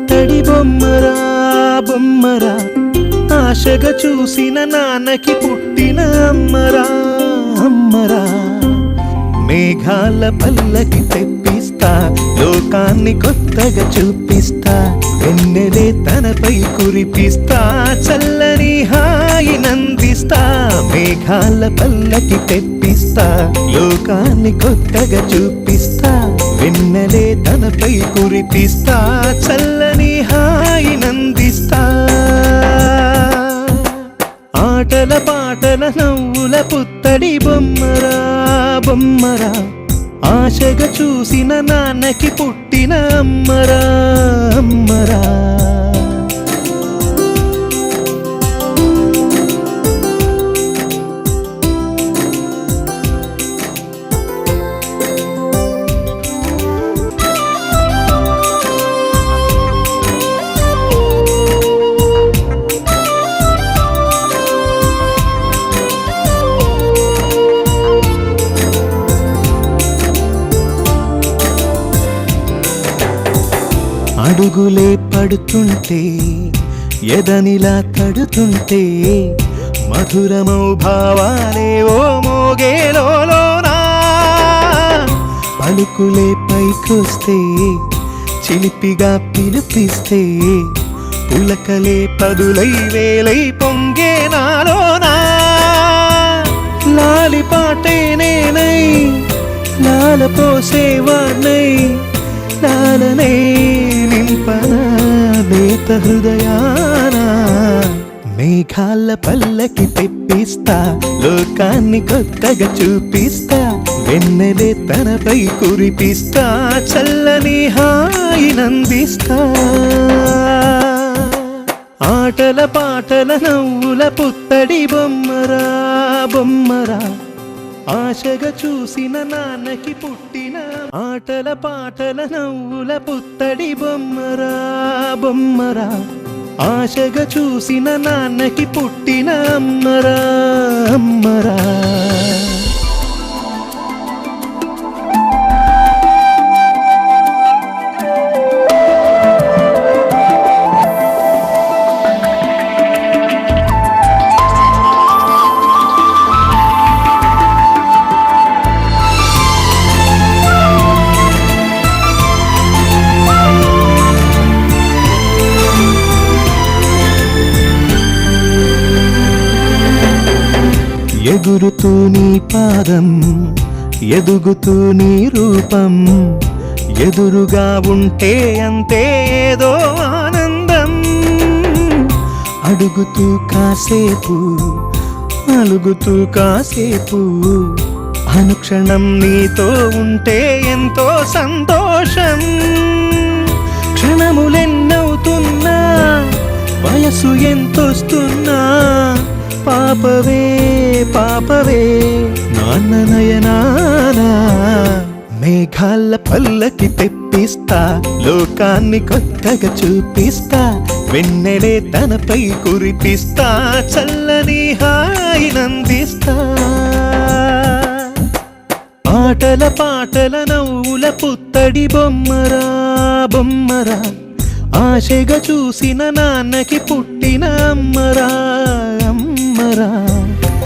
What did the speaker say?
పుత్తడి బొమ్మరా బొమ్మరా, ఆశగా చూసిన నాన్నకి పుట్టిన అమ్మరా అమ్మరా. మేఘాల పల్లకి తెప్పిస్తా, లోకాన్ని కొత్తగా చూపిస్తా, వెన్నెలే తనపై కురిపిస్తా, చల్లని హాయి నందిస్తా. మేఘాల పల్లకి తెప్పిస్తా, లోకాన్ని కొత్తగా చూపిస్తా, వెన్నెలే తనపై కురిపిస్తా, చల్లని హాయి నందిస్తా. ఆటల పాటల నవ్వుల పుత్తడి బొమ్మరా బొమ్మరా, ఆశగా చూసిన నాన్నకి పుట్టిన అమ్మరా అమ్మరా. అడుగులే పడుతుంటే ఎదనిలా తడుతుంటే, మధురమౌ భావాలే ఓ మోగేలోనా. పలుకులే పైకొస్తే చిలిపిగా పిలిపిస్తే, పులకలే పదులై వేలై పొంగే నాలోనా. లాలి పాటే నేనై లాల పోసేవాణ్ణై, లాలనే నింపనా నేత హృదయాన. మేఘాల పల్లకి తెప్పిస్తా, లోకాన్ని కొత్తగా చూపిస్తా, వెన్నెలే తనపై కురిపిస్తా, చల్లని హాయి నందిస్తా. ఆటల పాటల నవ్వుల పుత్తడి బొమ్మరా బొమ్మరా, ఆశగా చూసిన నాన్నకి పుట్టిన. ఆటల పాటల నవ్వుల పుత్తడి బొమ్మరా బొమ్మరా, ఆశగా చూసిన నాన్నకి పుట్టిన అమ్మరా అమ్మరా. ఎగురుతూ నీ పాదం, ఎదుగుతూ నీ రూపం, ఎదురుగా ఉంటే అంతే ఏదో ఆనందం. అడుగుతూ కాసేపు అలుగుతూ కాసేపు, అనుక్షణం నీతో ఉంటే ఎంతో సంతోషం. క్షణములెన్నవుతున్నా, వయసు ఎంతొస్తున్నా, పాపవే పాపవే నాన్న నయనానా. మేఘాల పల్లకి తెప్పిస్తా, లోకాన్ని కొత్తగా చూపిస్తా, వెన్నెలే తనపై కురిపిస్తా, చల్లని హాయి నందిస్తా. ఆటల పాటల నవ్వుల పుత్తడి బొమ్మరా బొమ్మరా, ఆశగా చూసిన నాన్నకి పుట్టిన అమ్మరా అమ్మరా.